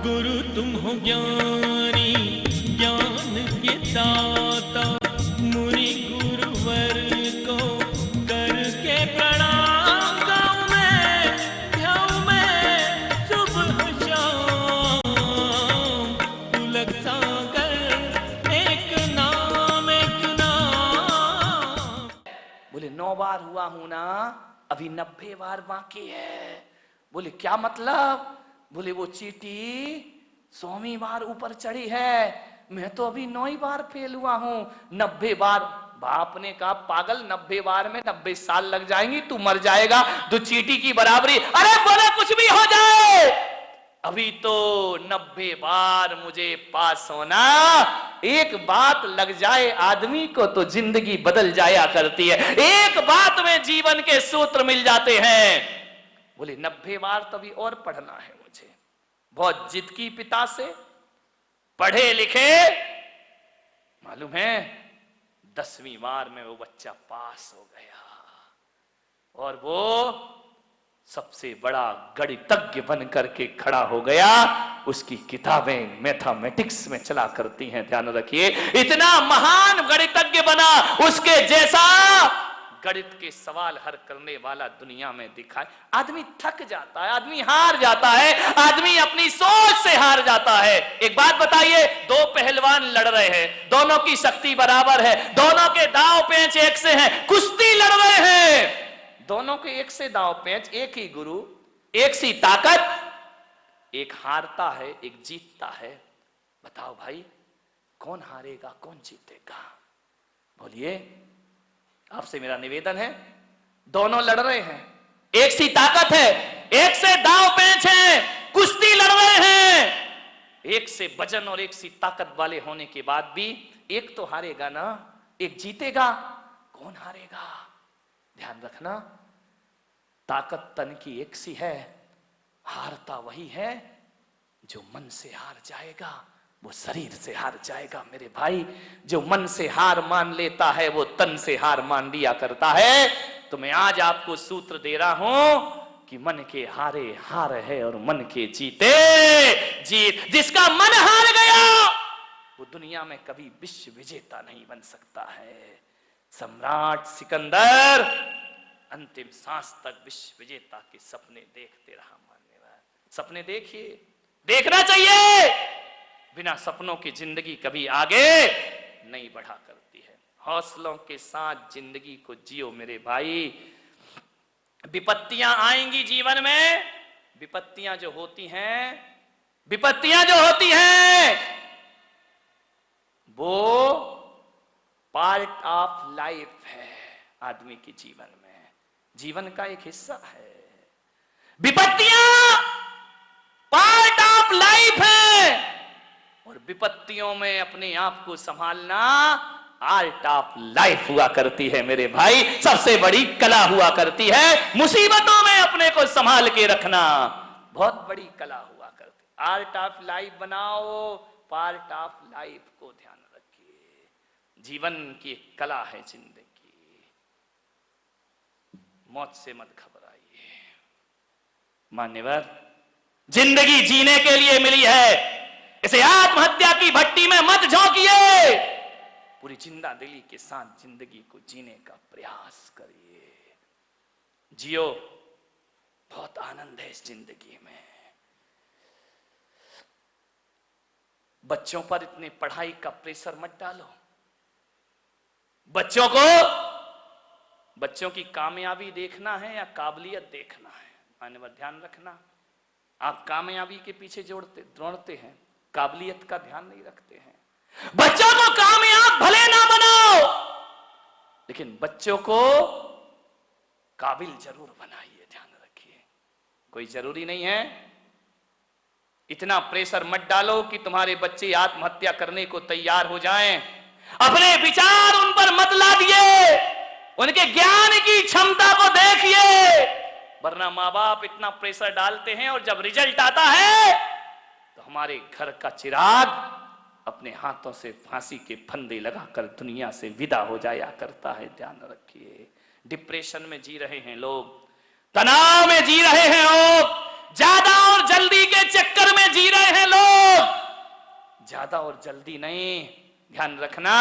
गुरु तुम हो ज्ञानी ज्ञान के दाता, मुनि गुरुवर को करके प्रणाम गाऊं मैं सुबह शाम। तुलक सागर एक नाम एक नाम। बोले 9 बार हुआ हूं ना, अभी 90 बार बाकी है। बोले क्या मतलब? बोले वो चीटी 100वीं बार ऊपर चढ़ी है, मैं तो अभी 9 ही बार फेल हुआ हूं। 90 बार। बाप ने कहा पागल, 90 बार में 90 साल लग जाएंगी, तू मर जाएगा, तो चीटी की बराबरी। अरे बोले कुछ भी हो जाए, अभी तो 90 बार मुझे पास होना। एक बात लग जाए आदमी को तो जिंदगी बदल जाया करती है। एक बात में जीवन के सूत्र मिल जाते हैं। बोले 90 बार तभी और पढ़ना है मुझे। बहुत जिद की पिता से, पढ़े लिखे, मालूम है 10वीं बार में वो बच्चा पास हो गया और वो सबसे बड़ा गणितज्ञ बन करके खड़ा हो गया। उसकी किताबें मैथमेटिक्स में चला करती हैं, ध्यान रखिए। इतना महान गणितज्ञ बना, उसके जैसा गणित के सवाल हल करने वाला दुनिया में दिखाए। आदमी थक जाता है, आदमी हार जाता है, आदमी अपनी सोच से हार जाता है। एक बात बताइए, 2 पहलवान लड़ रहे हैं, दोनों की शक्ति बराबर है, दोनों के दांव पेंच एक से हैं, कुश्ती लड़ रहे हैं, दोनों के एक से दांव पेंच, एक ही गुरु, एक सी ताकत। एक हारता है, एक जीतता है। बताओ भाई, कौन हारेगा कौन जीतेगा? बोलिए। आपसे मेरा निवेदन है, दोनों लड़ रहे हैं, एक सी ताकत है, एक से दांव पेंच है, कुश्ती लड़ रहे हैं। एक से वजन और एक सी ताकत वाले होने के बाद भी एक तो हारेगा ना, एक जीतेगा। कौन हारेगा? ध्यान रखना, ताकत तन की एक सी है, हारता वही है जो मन से हार जाएगा, वो शरीर से हार जाएगा। मेरे भाई, जो मन से हार मान लेता है वो तन से हार मान लिया करता है। तो मैं आज आपको सूत्र दे रहा हूं कि मन के हारे हार है और मन के जीते जीत। जिसका मन हार गया वो दुनिया में कभी विश्व विजेता नहीं बन सकता है। सम्राट सिकंदर अंतिम सांस तक विश्व विजेता के सपने देखते रहा। मान्यवर, सपने देखिए, देखना चाहिए। बिना सपनों की जिंदगी कभी आगे नहीं बढ़ा करती है। हौसलों के साथ जिंदगी को जियो मेरे भाई। विपत्तियां आएंगी जीवन में, विपत्तियां जो होती हैं वो पार्ट ऑफ लाइफ है आदमी के जीवन में, जीवन का एक हिस्सा है। विपत्तियां पार्ट ऑफ लाइफ है और विपत्तियों में अपने आप को संभालना आर्ट ऑफ लाइफ हुआ करती है मेरे भाई। सबसे बड़ी कला हुआ करती है मुसीबतों में अपने को संभाल के रखना, बहुत बड़ी कला हुआ करती। आर्ट ऑफ लाइफ बनाओ, पार्ट ऑफ लाइफ को ध्यान रखिए। जीवन की कला है जिंदगी, मौत से मत घबराइए। मान्यवर, जिंदगी जीने के लिए मिली है, इसे आत्महत्या की भट्टी में मत झोंकिए। पूरी जिंदा दिली के साथ जिंदगी को जीने का प्रयास करिए। जियो, बहुत आनंद है इस जिंदगी में। बच्चों पर इतने पढ़ाई का प्रेशर मत डालो। बच्चों की कामयाबी देखना है या काबिलियत देखना है? मान्यवर, ध्यान रखना, आप कामयाबी के पीछे दौड़ते हैं, काबिलियत का ध्यान नहीं रखते हैं। बच्चों को कामयाब भले ना बनाओ, लेकिन बच्चों को काबिल जरूर बनाइए, ध्यान रखिए। कोई जरूरी नहीं है, इतना प्रेशर मत डालो कि तुम्हारे बच्चे आत्महत्या करने को तैयार हो जाएं। अपने विचार उन पर मत लादिए, उनके ज्ञान की क्षमता को देखिए। वरना माँ बाप इतना प्रेशर डालते हैं और जब रिजल्ट आता है तो हमारे घर का चिराग अपने हाथों से फांसी के फंदे लगाकर दुनिया से विदा हो जाया करता है। ध्यान रखिए। डिप्रेशन में जी रहे हैं लोग, तनाव में जी रहे हैं लोग, ज्यादा और जल्दी के चक्कर में जी रहे हैं लोग। ज्यादा और जल्दी नहीं। ध्यान रखना,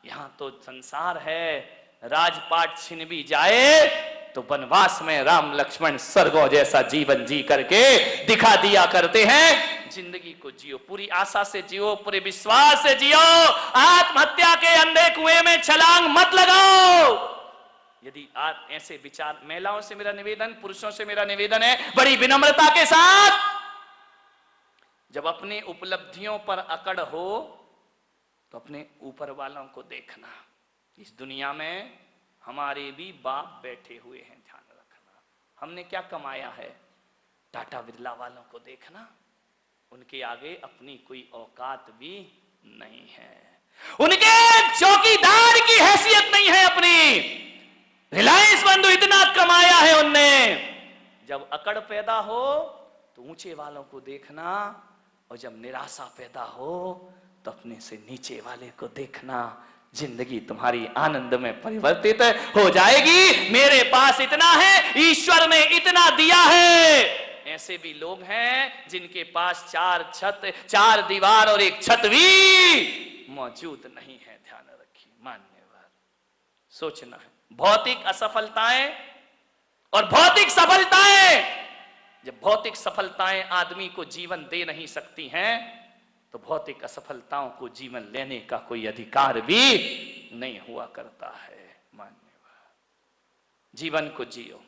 यहां तो संसार है, राजपाट छिन भी जाए तो वनवास में राम लक्ष्मण स्वर्गों जैसा जीवन जी करके दिखा दिया करते हैं। जिंदगी को जियो, पूरी आशा से जियो, पूरे विश्वास से जियो। आत्महत्या के अंधे कुएं में छलांग मत लगाओ। यदि आप ऐसे विचार, महिलाओं से मेरा निवेदन, पुरुषों से मेरा निवेदन है बड़ी विनम्रता के साथ, जब अपने उपलब्धियों पर अकड़ हो तो अपने ऊपर वालों को देखना। इस दुनिया में हमारे भी बाप बैठे हुए हैं, ध्यान रखना। हमने क्या कमाया है? टाटा बिरला वालों को देखना, उनके आगे अपनी कोई औकात भी नहीं है, उनके चौकीदार की हैसियत नहीं है अपनी। रिलायंस बंधु इतना कमाया है उनने। जब अकड़ पैदा हो तो ऊंचे वालों को देखना, और जब निराशा पैदा हो तो अपने से नीचे वाले को देखना। जिंदगी तुम्हारी आनंद में परिवर्तित हो जाएगी। मेरे पास इतना है, ईश्वर ने इतना दिया है। ऐसे भी लोग हैं जिनके पास 4 छत, 4 दीवार और 1 छत भी मौजूद नहीं है। ध्यान रखिए, मान्यवर, सोचना है। भौतिक असफलताएं और भौतिक सफलताएं, जब भौतिक सफलताएं आदमी को जीवन दे नहीं सकती हैं तो भौतिक असफलताओं को जीवन लेने का कोई अधिकार भी नहीं हुआ करता है। मान्यवर, जीवन को जियो,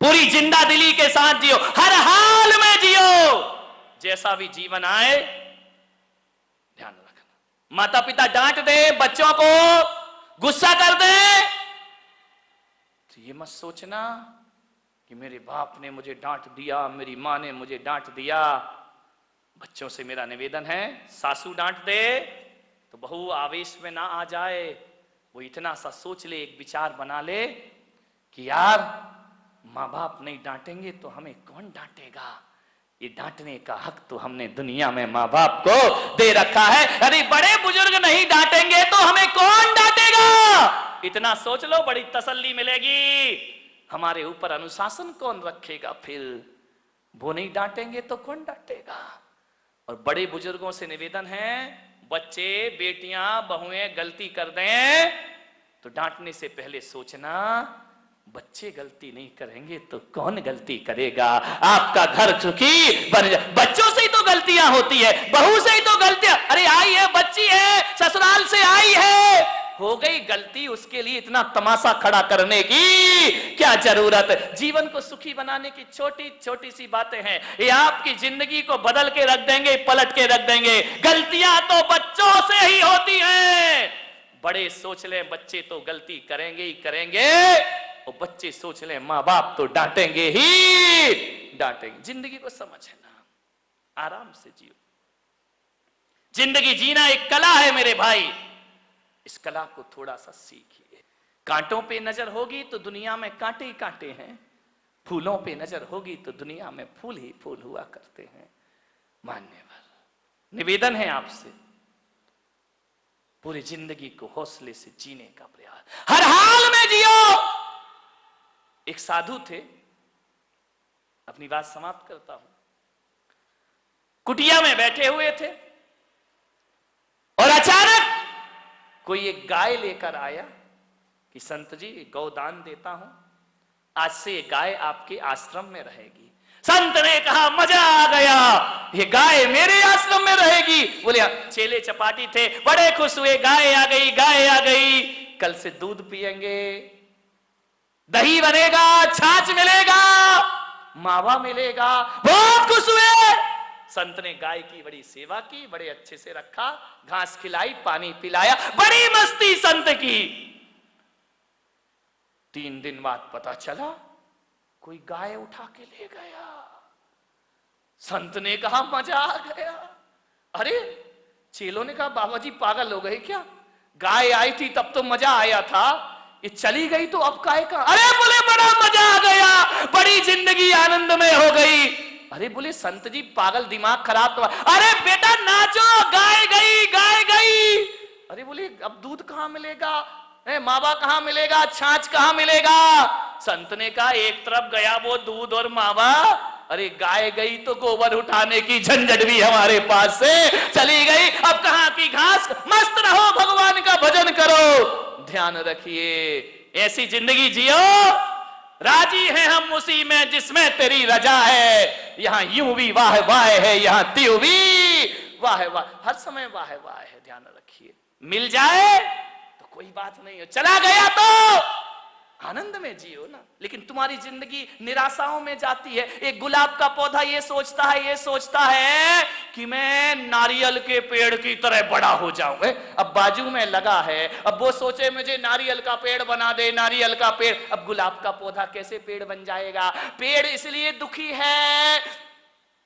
पूरी जिंदा दिली के साथ जियो, हर हाल में जियो। जैसा भी जीवन आए, ध्यान रखना। माता पिता डांट दे बच्चों को, गुस्सा कर दे, तो ये मत सोचना कि मेरे बाप ने मुझे डांट दिया, मेरी मां ने मुझे डांट दिया। बच्चों से मेरा निवेदन है, सासू डांट दे तो बहू आवेश में ना आ जाए। वो इतना सा सोच ले, एक विचार बना ले कि यार माँ बाप नहीं डांटेंगे तो हमें कौन डांटेगा। ये डांटने का हक तो हमने दुनिया में माँ बाप को दे रखा है। अरे बड़े बुजुर्ग नहीं डांटेंगे तो हमें कौन डांटेगा। इतना सोच लो, बड़ी तसल्ली मिलेगी। हमारे ऊपर अनुशासन कौन रखेगा फिर? वो नहीं डांटेंगे तो कौन डांटेगा। और बड़े बुजुर्गों से निवेदन है, बच्चे, बेटियां, बहुएं गलती कर दें तो डांटने से पहले सोचना, बच्चे गलती नहीं करेंगे तो कौन गलती करेगा। आपका घर सुखी बन जाए। बच्चों से ही तो गलतियां होती है, बहू से ही तो गलतियां। अरे आई है, बच्ची है, ससुराल से आई है, हो गई गलती, उसके लिए इतना तमाशा खड़ा करने की क्या जरूरत है। जीवन को सुखी बनाने की छोटी छोटी सी बातें हैं, ये आपकी जिंदगी को बदल के रख देंगे, पलट के रख देंगे। गलतियां तो बच्चों से ही होती हैं। बड़े सोच ले बच्चे तो गलती करेंगे ही करेंगे, और बच्चे सोच ले माँ बाप तो डांटेंगे ही डांटेंगे। जिंदगी को समझना, आराम से जियो। जिंदगी जीना एक कला है मेरे भाई, इस कला को थोड़ा सा सीखिए। कांटों पे नजर होगी तो दुनिया में कांटे ही कांटे हैं, फूलों पे नजर होगी तो दुनिया में फूल ही फूल हुआ करते हैं। मान्यवर, निवेदन है आपसे, पूरी जिंदगी को हौसले से जीने का प्रयास, हर हाल में जियो। एक साधु थे, अपनी बात समाप्त करता हूं। कुटिया में बैठे हुए थे और अचानक कोई एक गाय लेकर आया कि संत जी गौदान देता हूं, आज से ये गाय आपके आश्रम में रहेगी। संत ने कहा मजा आ गया, ये गाय मेरे आश्रम में रहेगी। बोले चेले चपाटी थे, बड़े खुश हुए, गाय आ गई, गाय आ गई, कल से दूध पिएंगे, दही बनेगा, छाछ मिलेगा, मावा मिलेगा। बहुत खुश हुए। संत ने गाय की बड़ी सेवा की, बड़े अच्छे से रखा, घास खिलाई, पानी पिलाया, बड़ी मस्ती संत की। 3 दिन बाद पता चला कोई गाय उठा के ले गया। संत ने कहा मजा आ गया। अरे चेलों ने कहा बाबा जी पागल हो गए क्या, गाय आई थी तब तो मजा आया था, ये चली गई तो अब गाय का। अरे बोले बड़ा मजा आ गया, बड़ी जिंदगी आनंदमय हो गई। अरे बोले संत जी पागल, दिमाग खराब तो। अरे बेटा नाचो, गाय गई, गाय गई। अरे बोले अब दूध कहां मिलेगा, मावा कहां मिलेगा, छाछ कहां मिलेगा। संत ने कहा एक तरफ गया वो दूध और मावा, अरे गाय गई तो गोबर उठाने की झंझट भी हमारे पास से चली गई। अब कहां की घास, मस्त रहो, भगवान का भजन करो। ध्यान रखिए, ऐसी जिंदगी जियो, राजी हैं हम उसी में जिसमें तेरी रजा है। यहां यूं भी वाह वाह है, यहां त्यों भी वाह वाह, हर समय वाह वाह है। ध्यान रखिए, मिल जाए तो कोई बात नहीं है, चला गया तो आनंद में जियो ना। लेकिन तुम्हारी जिंदगी निराशाओं में जाती है। एक गुलाब का पौधा ये सोचता है कि मैं नारियल के पेड़ की तरह बड़ा हो जाऊं। अब बाजू में लगा है, अब वो सोचे मुझे नारियल का पेड़ बना दे, नारियल का पेड़। अब गुलाब का पौधा कैसे पेड़ बन जाएगा? पेड़ इसलिए दुखी है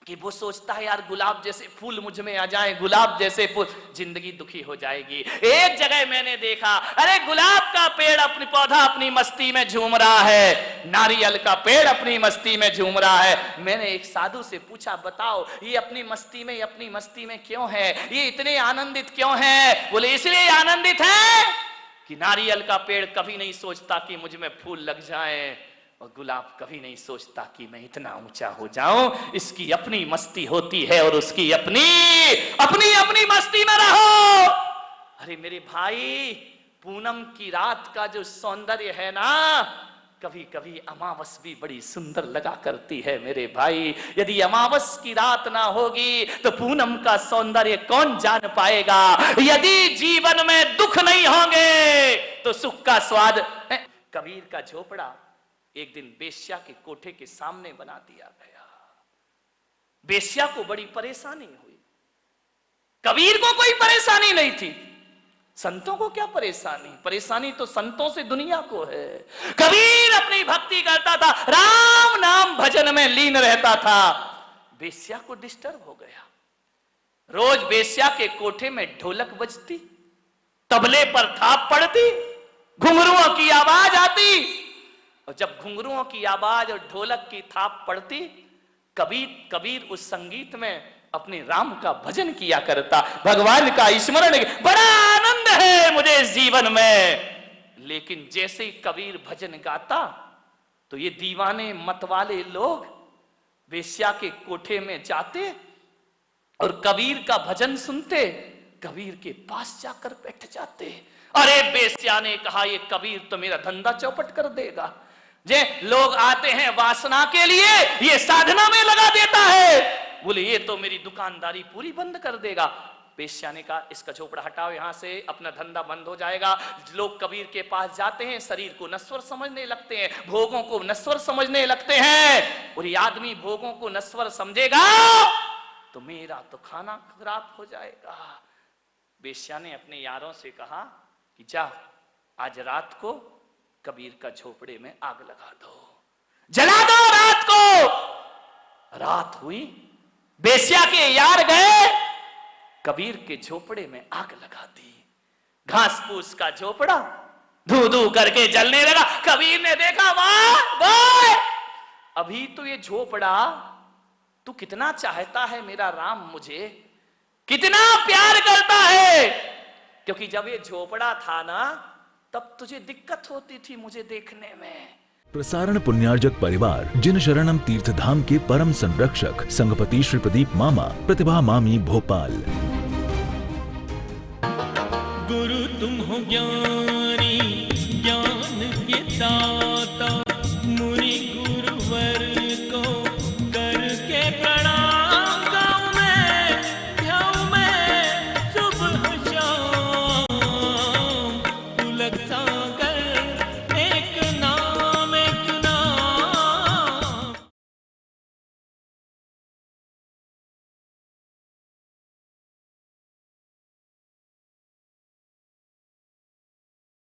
कि वो सोचता है यार गुलाब जैसे फूल मुझ में आ जाए, गुलाब जैसे फूल, जिंदगी दुखी हो जाएगी। एक जगह मैंने देखा, अरे गुलाब का पेड़ अपनी पौधा अपनी मस्ती में झूम रहा है, नारियल का पेड़ अपनी मस्ती में झूम रहा है। मैंने एक साधु से पूछा, बताओ ये अपनी मस्ती में क्यों है, ये इतने आनंदित क्यों है? बोले इसलिए आनंदित है कि नारियल का पेड़ कभी नहीं सोचता कि मुझ में फूल लग जाए, और गुलाब कभी नहीं सोचता कि मैं इतना ऊंचा हो जाऊं। इसकी अपनी मस्ती होती है और उसकी अपनी मस्ती में रहो। अरे मेरे भाई, पूनम की रात का जो सौंदर्य है ना, कभी कभी अमावस भी बड़ी सुंदर लगा करती है मेरे भाई। यदि अमावस की रात ना होगी तो पूनम का सौंदर्य कौन जान पाएगा? यदि जीवन में दुख नहीं होंगे तो सुख का स्वाद। कबीर का झोपड़ा एक दिन बेश्या के कोठे के सामने बना दिया गया। बेश्या को बड़ी परेशानी हुई। कबीर को कोई परेशानी नहीं थी। संतों को क्या परेशानी? परेशानी तो संतों से दुनिया को है। कबीर अपनी भक्ति करता था, राम नाम भजन में लीन रहता था। बेश्या को डिस्टर्ब हो गया। रोज बेश्या के कोठे में ढोलक बजती, तबले पर थाप पड़ती, घुंघरुओं की आवाज आती, और जब घुंघरुओं की आवाज और ढोलक की थाप पड़ती, कबीर उस संगीत में अपने राम का भजन किया करता, भगवान का स्मरण। बड़ा आनंद है मुझे इस जीवन में। लेकिन जैसे ही कबीर भजन गाता तो ये दीवाने मतवाले लोग वेश्या के कोठे में जाते और कबीर का भजन सुनते, कबीर के पास जाकर बैठ जाते। अरे वेश्या ने कहा, ये कबीर तो मेरा धंधा चौपट कर देगा। जे लोग आते हैं वासना के लिए, ये साधना में लगा देता है। बोले ये तो मेरी दुकानदारी पूरी बंद कर देगा। वेश्या ने कहा, इसका झोपड़ा हटाओ यहां से, अपना धंधा बंद हो जाएगा। लोग कबीर के पास जाते हैं, शरीर को नश्वर समझने लगते हैं, भोगों को नश्वर समझने लगते हैं। और ये आदमी भोगों को नश्वर समझेगा तो मेरा तो खाना खराब हो जाएगा। वेश्या ने अपने यारों से कहा कि जा, आज रात को कबीर का झोपड़े में आग लगा दो, जला दो रात को। रात हुई, वेश्या के यार गए, कबीर के झोपड़े में आग लगा दी। घास फूस का झोपड़ा धू धू करके जलने लगा। कबीर ने देखा, वाह वाह, अभी तो ये झोपड़ा तू कितना चाहता है मेरा राम, मुझे कितना प्यार करता है, क्योंकि जब ये झोपड़ा था ना तब तुझे दिक्कत होती थी मुझे देखने में। प्रसारण पुण्यार्जक परिवार जिन शरणम तीर्थ धाम के परम संरक्षक संघपति श्री प्रदीप मामा, प्रतिभा मामी, भोपाल। गुरु तुम हो ज्ञान